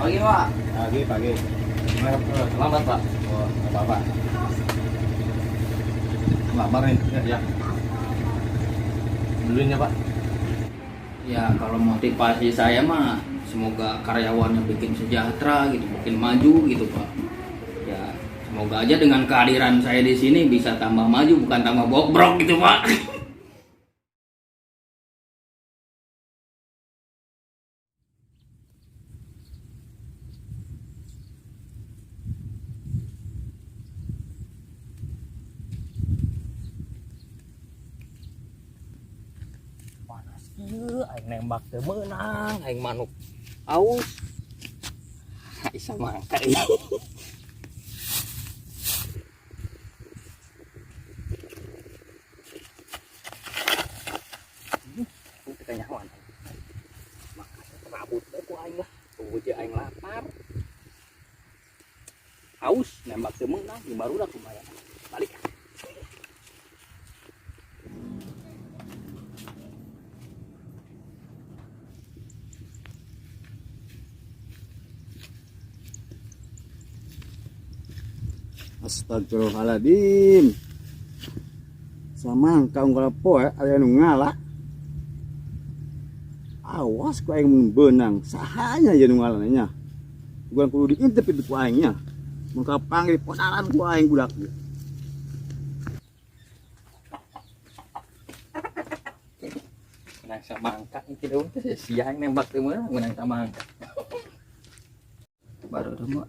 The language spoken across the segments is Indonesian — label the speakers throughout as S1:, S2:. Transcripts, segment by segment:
S1: Pagi Pak.
S2: Pagi.
S1: Selamat Pak.
S2: Oh, nggak apa-apa. Lamar nih.
S1: Ya.
S2: Dulunya Pak.
S1: Ya kalau motivasi saya mah semoga karyawannya bikin sejahtera gitu, bikin maju gitu Pak. Ya semoga aja dengan kehadiran saya di sini bisa tambah maju bukan tambah bobrok gitu Pak.
S3: Panas ieu aing nembak teu meunang, aing manuk aus. Isa mangka ieu. Kita nyawan. Makanya terabut deh ku aing lah. Tuh je aing lapar. Aus nembak teu meunang, baru dah kumaha. Balik.
S2: Astagfirullahaladzim. Samangka unggal poe aya nu ngalah. Awas ku aing beunang, sahanya ye nu ngalannya. Bukan kudu diintip itu ku aingnya. Mun kapanggil podalan ku aing budak.
S3: Menang samangka iki dong teh sia aing nembak teu meunang menang samangka. Baru dulu.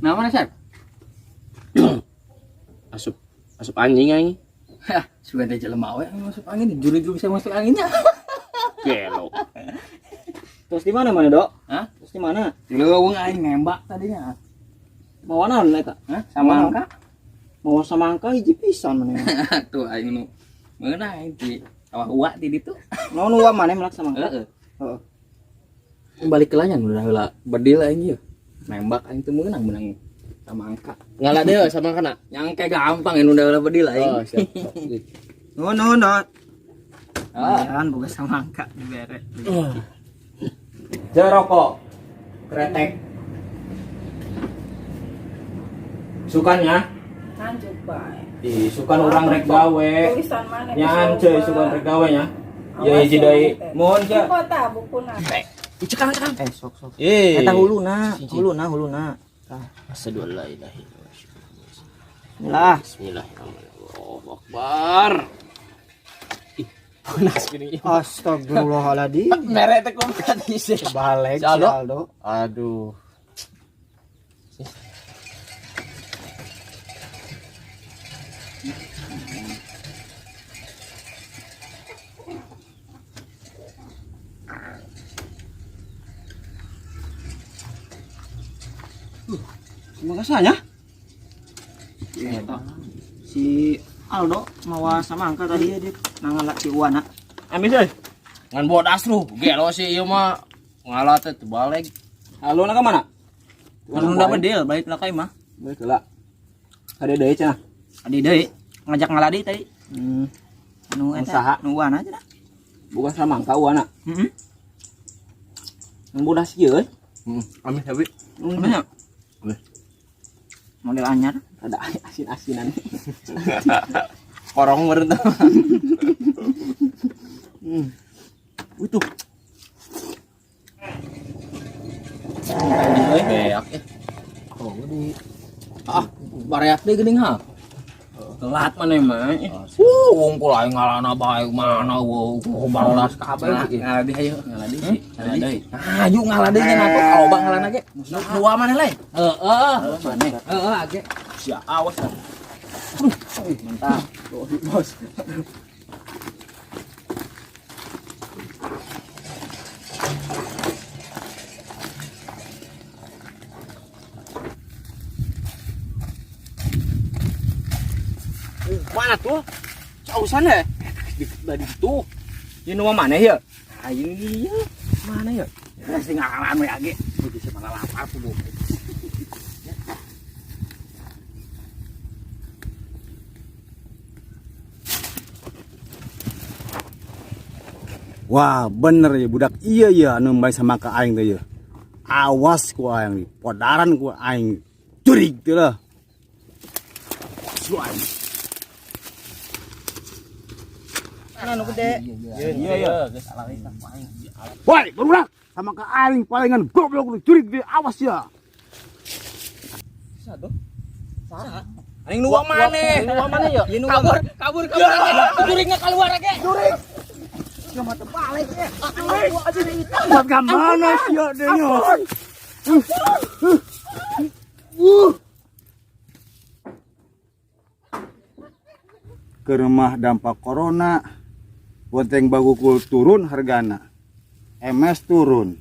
S3: Nah, mana Syar?
S4: Asup anjing aing.
S3: Hah, sudah ada jelema we masuk angin, juru-juru bisa masuk anginnya.
S4: Gelo.
S3: Terus di mana Dok?
S4: Hah?
S3: Terus di mana? Leuweung aing nembak tadinya. Mau naon eta? Hah? Samangka? Mau samangka hiji pisan maneh. Tuh aing nu meunang ti awak uak di ditu. Naon uak maneh melak samangka? Heeh. Heeh. Balik ke lanyan udah heula bedil aing ieu. Nembak aing teu meunang samangka.
S4: Ngalah deui sama kana.
S3: Nyangke gampang anu udah heula bedil aing.
S4: Oh, siap.
S3: Nuhun, Dot. Kan boga samangka dibere. Jeroko. Kretek. Sukan ya?
S5: Lanjut bae.
S3: Ih, sukan urang rek gawe.
S5: Tulisan mana?
S3: Nyan ceu sukan rek gawe nya. Ya hiji deui. Mun
S5: Di
S3: ceu.
S5: kota bukuna.
S3: Cekang. Sok. Eta huluna.
S4: Asyhadu an la ilaha illallah.
S3: Lah.
S4: Bismillahirrahmanirrahim. Allahu Akbar. Panas gini.
S3: Astagfirullahaladzim.
S4: Mere teh kumkat isi.
S3: Balik
S4: Si Aldo.
S3: Aldo.
S4: Aduh.
S3: Terima kasih ya. Si Aldo mawa samangka tadi ya dia nangalak si Uwana.
S4: Amis euy. Ngan bodas lu. Gelo sih ieu mah ngalah teh teu balik.
S3: Aldo na ka mana? Anu da bedil balik lah kai mah.
S4: Balik heula. Hade deui cenah.
S3: Adi deui ngajak ngaladi tadi. Anu eta
S4: Usaha.
S3: nu Uwana aja dah.
S4: Bukan samangka wana.
S3: Heeh.
S4: Ngan bodas ieu euy. Amis abi.
S3: Mana? Model anyar.
S4: Ada asin-asinan. Korong meureun teh. Utuh.
S3: Beak oh di bareak deui geuning ha. Telat maneh mah. Wungkul aing ngalana bae mana balas kabeh ieu. Ngaladi hayu, ngaladi sih. Ngaladi. Ayo ngaladi nya nato loba ngalana ge. Dua maneh le. Heeh. Maneh. Heeh age. Sia awas. Mantap. Bos.
S4: Mana tuh? Jauhan deh. Dari itu.
S3: Ini nu mana ya? Ah ini dia. Mana ya? Sing ngalaman we age. Bisa mana lapar tuh.
S2: Wah bener ya budak iya ya anu main sama ke aing teh ya. Awas ku aing, podaran ku aing. Curig teh lah. Suai.
S3: Anu gede. Iya. Geus salah we sama aing.
S2: Woi, budak sama ke aing palingan goblok curig teh awas ya.
S3: Satu. Saha? Aing nuang maneh. Nuang maneh ya? Kabur. Juringna keluar ge. Juring. Cuma terbalik ya.
S2: Buat gamana sih ya deh nya. Ke rumah dampak corona. Bonteng bagukul turun hargana. MS turun.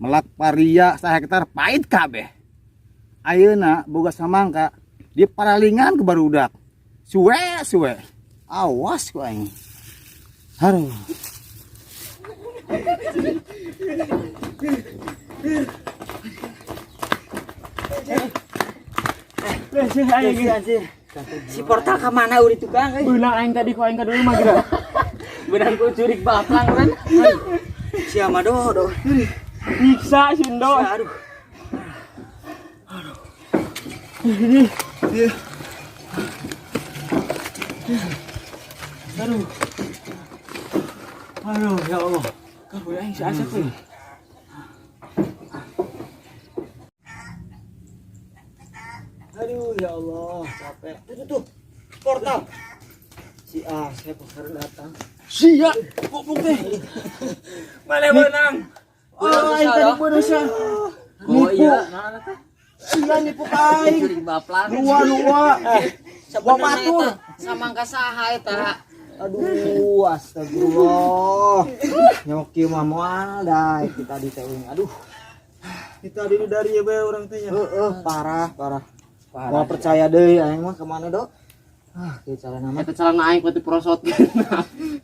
S2: Melak paria sahektar pahit kabeh. Ayeuna boga samangka di paralingan ke barudak. Suwe. Awas ku aing. Haruh.
S3: Si portal ka mana uri tukang euy?
S4: Beunang aing tadi ku aing ka dulu mah geura. Beunang ku curig baplang kan.
S3: Sia mah do.
S4: Nyiksa Sindo.
S3: Aduh.
S2: Aduh ya Allah.
S4: Kabur aing si Asep euy.
S3: Aduh ya Allah, capek. Tuh. Portal. Si Asep baru datang.
S4: Sia, goblok teh. Mana beunang?
S3: Oh, aing tadi berusaha.
S4: Oh iya,
S3: Sia nipu aing.
S4: curig baplang.
S3: Luwa.
S4: Sabana eta samangka saha eta?
S3: Aduh, astagfirullah. Nyoki mah moal dah kita di teuing. Aduh. Kita di dari ya bae urang teh nya. Parah. Mau percaya deui aing mah kemana, Dok? Kieu carana mah.
S4: Eta calana aing pati prosot.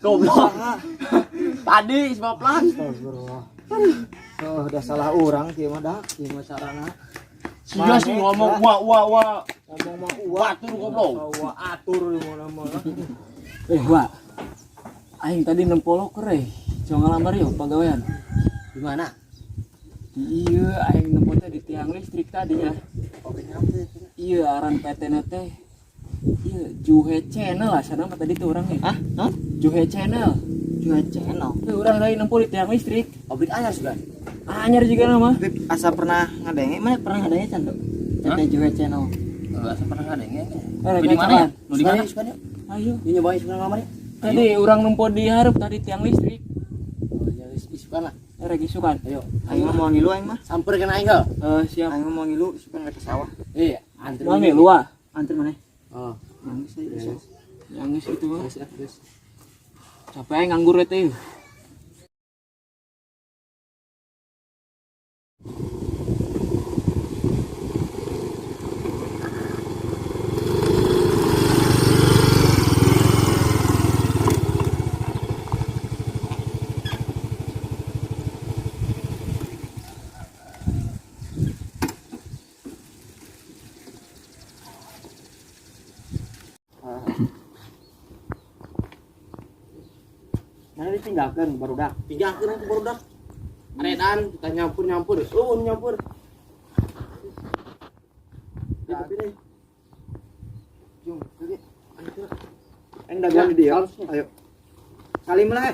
S4: Goblok. Tadi si baplang.
S3: Astagfirullah. Udah salah urang kieu mah dah, kieu mah carana.
S4: Sia sih ngomong wah.
S3: Ngomong mah
S4: Atur goblok.
S3: Wah atur di mana-mana.
S4: Wah. Aing tadi nempolok kereh. Coba ngalamar yuk pagawean.
S3: Di mana?
S4: Iya, aing nempol teh di tiang listrik tadinya. Iya, aran PT-na teh. Iya, Juhe Channel lah sana mah tadi tuh orangnya.
S3: Hah?
S4: Juhe Channel.
S3: Channel.
S4: Tuh orang lain nempol di tiang listrik.
S3: Obrik anyar sudah.
S4: Anyar juga nama.
S3: Asa pernah ngadenge, mana pernah ngadenge can, Dok? PT Juhe Channel.
S4: Enggak pernah ngadenge.
S3: Di mana ya?
S4: Di mana?
S3: Ayo, ini nyobain sekarang ngamar ya.
S4: Tadi orang nempol di hareup tadi tiang listrik.
S3: Oh, ya isukan lah.
S4: Rek isukan.
S3: Ayo, aing mau ngilu aing mah.
S4: Sampeurkeun aing heul. Siap.
S3: Aing mau ngilu isukan ke sawah.
S4: Iya, antri. Mami lu ah.
S3: Antar mana?
S4: Oh,
S3: Yang saya.
S4: yang geus itu mah. Capek aing nganggur teh.
S3: Mana ditinggalkan barudak? Tinggalkan aku barudak.
S4: Aredan kita nyampur.
S3: Oh, nyampur. Ya, tapi deh. Jom, lagi. Ayo dagang di dia. Ayo. Salim lah.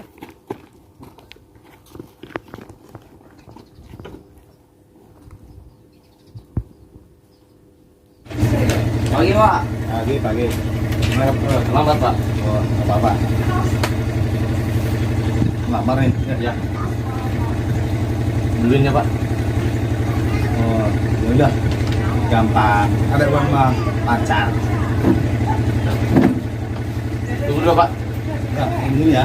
S4: Pagi, Pak.
S2: Pagi.
S4: Lambat, Pak.
S2: Oh, apa-apa. Lamarin ya.
S4: Duluin ya, Pak.
S2: Oh, ya udah. Gampang. Ada uang mah pacar.
S4: Tunggu dulu, Pak.
S2: Ya, ini ya.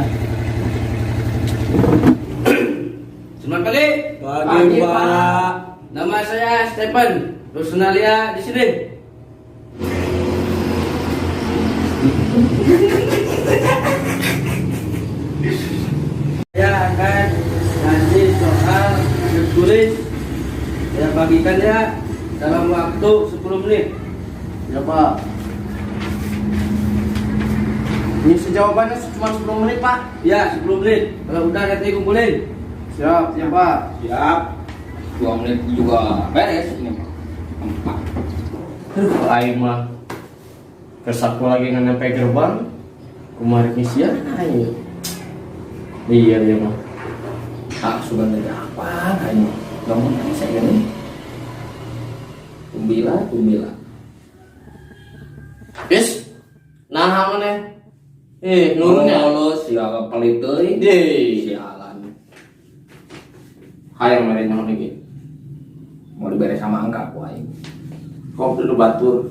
S4: Selamat pagi. Pagi, Pak. Nama saya Stephen. Personalia di sini. Saya akan ngasih soal tertulis. Saya bagikan ya dalam waktu 10 menit. Ya, Pak.
S3: Ini sejawabannya cuma 10 menit, Pak.
S1: Ya, 10 menit.
S3: Kalau udah nanti kumpulin.
S2: Siap, siap Pak.
S1: Siap. 2 menit juga beres ini, Pak. 4.
S3: Aduh, aing mah kesaku lagi nggak nyampe gerbang. Kemarin sia ayo. Iya dia mah.
S1: Ah, sudah dari apa? Hanya kamu saya ini. Tumbila.
S3: Bis. Nah, mana? Nurunnya.
S1: Siapa pelit teuing? Sialan.
S3: Hayang mere nyaho lagi.
S1: Mau diberes sama angka ku aing.
S3: Kau dulu batur.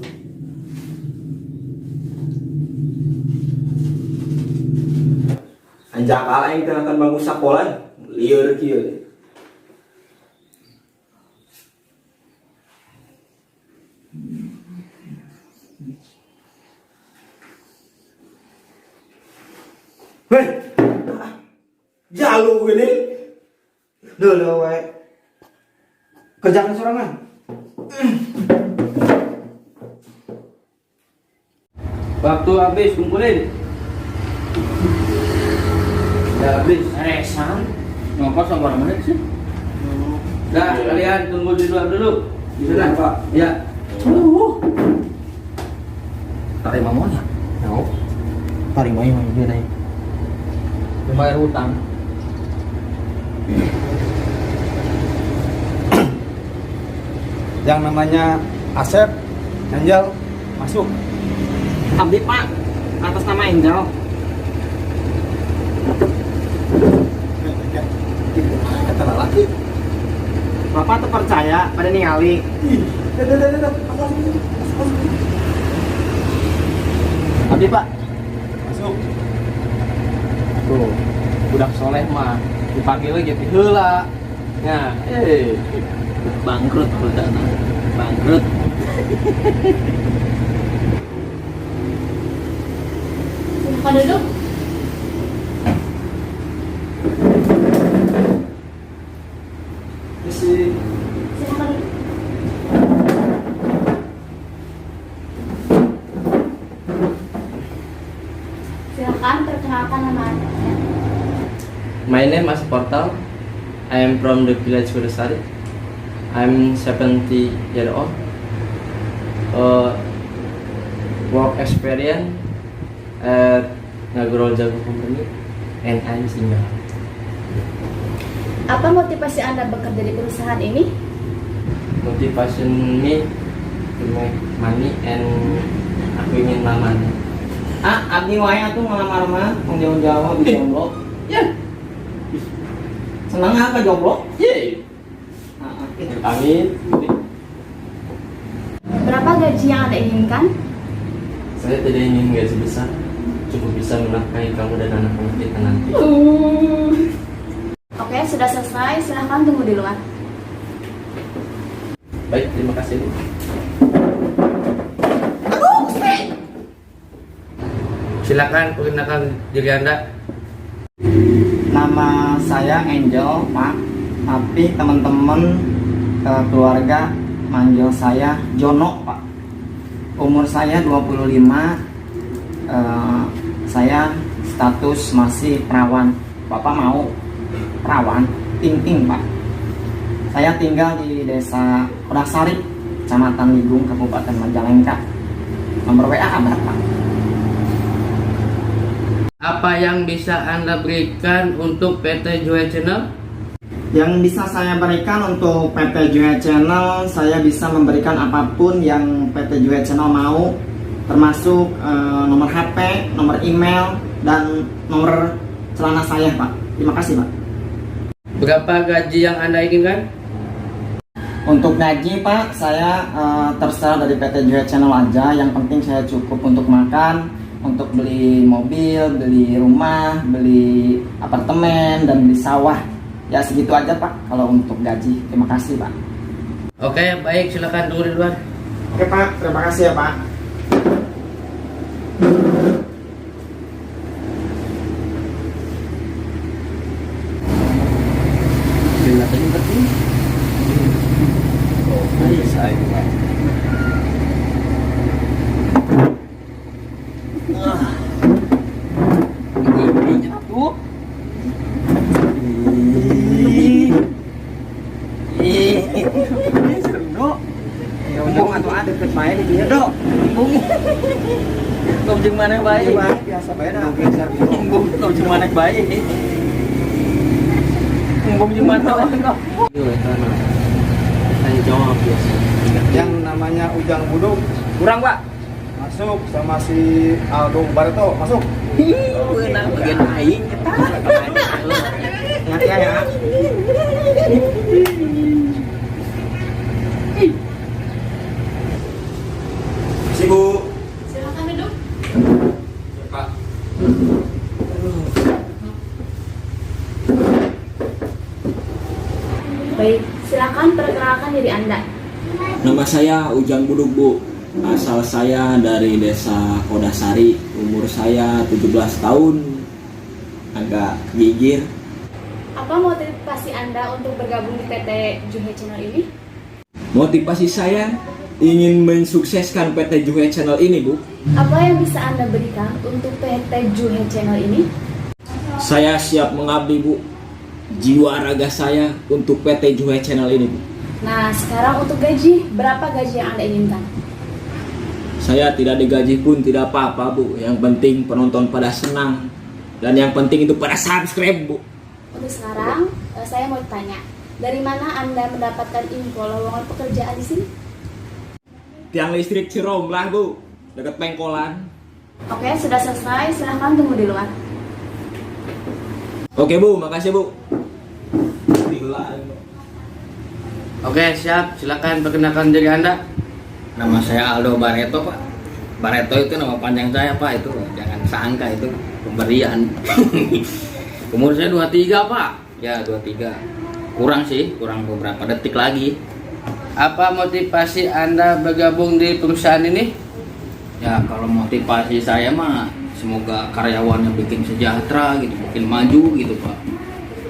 S3: Anjak aing teh akan bangun sekolah. Lieur kieu. Hei, jalur ini, dulu wae, kerjakan sorangan.
S1: Waktu habis kumpulin.
S3: Udah habis.
S1: San. Ngokos sama menit sih? Dah, kalian tunggu di luar dulu.
S3: Di sana, Pak.
S1: Ya. Tarik mamanya.
S3: Mau? Tarik main dia naik.
S1: Membayar hutang.
S2: Yang namanya Asep, Angel, masuk.
S4: Abdi Pak, atas nama Angel.
S2: Kata laki.
S4: Bapak tuh percaya pada ningali. Abdi Pak,
S2: Masuk.
S3: Tuh, budak soleh mah dipanggil lagi heula. Nah,
S1: Bangkrut perdana. Bangkrut.
S5: Silakan duduk.
S2: Isi.
S5: Silakan duduk. Silakan perkenalkan nama Anda.
S3: my name is Portal. I am from the village Kuresari. I'm 70 year old. Work experience at Ngagrol Jago Company and I'm single.
S5: Apa motivasi Anda bekerja di perusahaan ini?
S3: Motivation me to make money and aku ingin lamar.
S4: abdi wae atuh ngelamar mah, tong jauh-jauh di jomblo.
S3: Ya,
S4: Seneng apa jomblo?
S3: ye. Amin.
S5: Berapa gaji yang Anda inginkan?
S3: Saya tidak ingin gaji besar, cukup bisa menafkahi kamu dan anak-anak kita nanti.
S5: Oke, sudah selesai. Silahkan tunggu di luar.
S3: Baik, terima kasih. Silakan perkenalkan diri Anda.
S4: Nama saya Angel, Pak. Tapi teman-teman keluarga manggil saya Jono, Pak. Umur saya 25. Saya status masih perawan. Bapak mau perawan? Ting-ting, Pak. Saya tinggal di desa Kodasari, Kecamatan Ligung, Kabupaten Majalengka. Nomor WA ada, Pak.
S3: Apa yang bisa Anda berikan untuk PT Joy Channel?
S4: Yang bisa saya berikan untuk PT Joy Channel, saya bisa memberikan apapun yang PT Joy Channel mau, termasuk nomor HP, nomor email, dan nomor celana saya, Pak. Terima kasih, Pak.
S3: Berapa gaji yang Anda inginkan?
S4: Untuk gaji, Pak, saya terserah dari PT Joy Channel aja. Yang penting saya cukup untuk makan, untuk beli mobil, beli rumah, beli apartemen, dan beli sawah. Ya segitu aja, Pak, kalau untuk gaji. Terima kasih, Pak.
S3: Oke, baik, silakan tunggu di luar.
S4: Oke, Pak, terima kasih ya, Pak.
S3: baik.
S4: Biasa beda.
S3: Embung tuh cuma naik baik. Embung cuma tahu kok. Saya jawab biasa.
S2: Yang namanya Ujang Buduk
S3: Kurang, Pak.
S2: masuk sama si Aldo Barto masuk.
S3: Beunang bagian aing eta.
S4: Ingat ya.
S2: Sibuk.
S5: Silakan duduk.
S1: Pak.
S5: Baik, silakan perkenalkan diri Anda.
S6: Nama saya Ujang Buduk, Bu. Asal saya dari desa Kodasari. Umur saya 17 tahun. Agak gigir.
S5: Apa motivasi Anda untuk bergabung di PT Juhe Channel ini?
S6: Motivasi saya ingin mensukseskan PT Juhe Channel ini, Bu.
S5: Apa yang bisa Anda berikan untuk PT Juhe Channel ini?
S6: Saya siap mengabdi, Bu. Jiwa raga saya untuk PT Juhe Channel ini, Bu.
S5: Nah, sekarang untuk gaji, berapa gaji yang Anda inginkan?
S6: Saya tidak digaji pun tidak apa-apa, Bu. Yang penting penonton pada senang. Dan yang penting itu pada subscribe, Bu.
S5: Untuk sekarang, saya mau tanya, dari mana Anda mendapatkan info lowongan pekerjaan di sini?
S6: Tiang listrik Cirom lah, Bu. Dekat pengkolan.
S5: Oke, sudah selesai, silahkan tunggu di luar.
S6: Oke, Bu. Makasih, Bu.
S1: Oke, siap. Silakan perkenalkan diri Anda. Nama saya Aldo Barreto, Pak. Barreto itu nama panjang saya, Pak. Itu jangan sangka itu pemberian. Umur saya 23, Pak. Ya, 23. Kurang sih, kurang beberapa detik lagi. Apa motivasi Anda bergabung di perusahaan ini? Ya, kalau motivasi saya mah semoga karyawannya bikin sejahtera gitu, bikin maju gitu, Pak.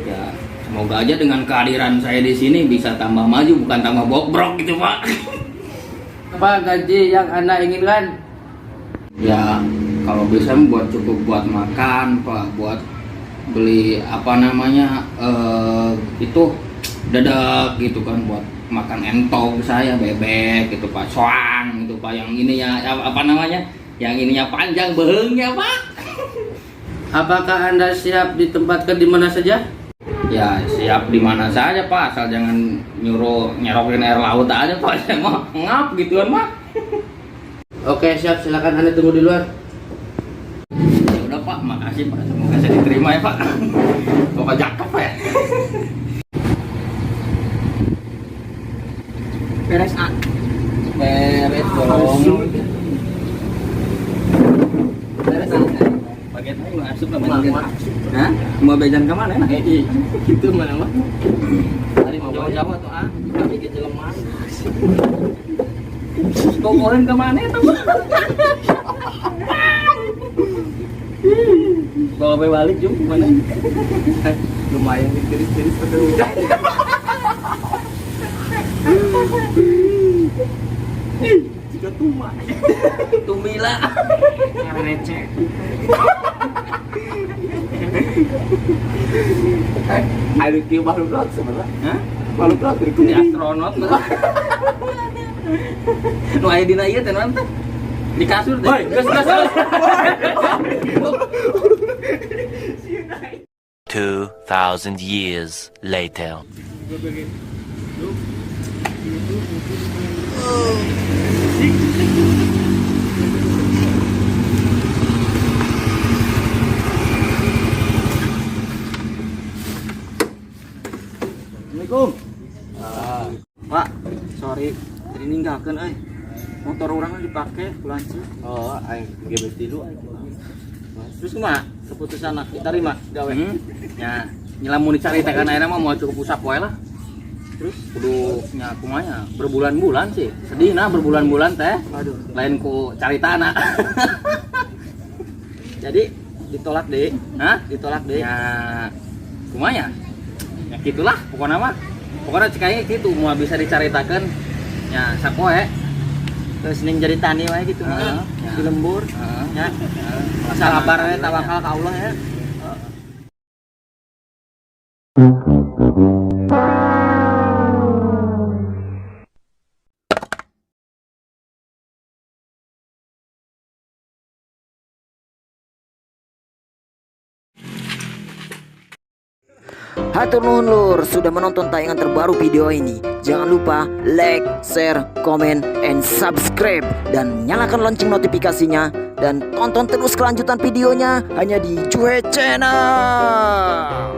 S1: Ya, semoga aja dengan kehadiran saya di sini bisa tambah maju bukan tambah bobrok gitu, Pak. Apa gaji yang Anda inginkan? Ya, kalau bisa buat cukup buat makan, Pak, buat beli apa namanya itu dadak gitu kan, buat makan entog saya, bebek gitu, Pak, soang gitu, Pak, yang ini ya apa namanya, yang ininya panjang behengnya, Pak. Apakah Anda siap ditempatkan di mana saja? Ya, siap di mana saja, Pak, asal jangan nyerokin air laut aja, Pak. Saya mah ngap gituan, Pak. Oke, siap, silakan Anda tunggu di luar. Ya udah, Pak, makasih, Pak. Semoga saya diterima ya, Pak. Semoga cakep, Pak ya.
S3: Beres, A.
S1: Beres dong. Beres dong. Bagian ini masuk ke mana? Hah? Mau bejan ke mana? Itu mana, Pak? Tadi mau jauh-jauh tuh, ah. Tapi kita lemah. Kau mau ke mana itu? Bawa balik Jum, gimana? Lumayan nih, tiris-tiris pada udah. Jika tuma. Tumila. Receh. Ada kieu makhluk laut sebenarnya. Hah? Makhluk laut ini astronot. Nu aya dina ieu teh naon teh? Di kasur teh. Hoi, geus.
S7: 2,000 years later.
S2: Assalamualaikum. Pak, sorry, tadi ninggalkan motor orang dipakai pulanci.
S3: Oh, aing gebet tilu aing.
S2: Terus kumaha keputusan diterima gawe?
S1: Ya, nyelamun dicaritakan akhirnya mah mau cukup usap wae lah. Terus kudu nya kumanya berbulan-bulan sih. Sedih nah berbulan-bulan teh.
S2: Aduh.
S1: Lain ku caritana.
S2: Jadi ditolak deh.
S1: Hah?
S2: Ditolak deh.
S1: Ya kumanya? Ya gitulah pokoknya mah. Pokoknya cek aja gitu mau bisa dicaritakan ya sapoe.
S2: Terus ning jadi tani wae gitu.
S1: Heeh.
S2: Di lembur.
S1: Heeh.
S2: Ya.
S1: Heeh.
S2: Sabar we tawakal ka Allah ya.
S8: Hatur nuhun lur sudah menonton tayangan terbaru video ini. Jangan lupa like, share, komen, and subscribe. Dan nyalakan lonceng notifikasinya. Dan tonton terus kelanjutan videonya hanya di Cuek Channel.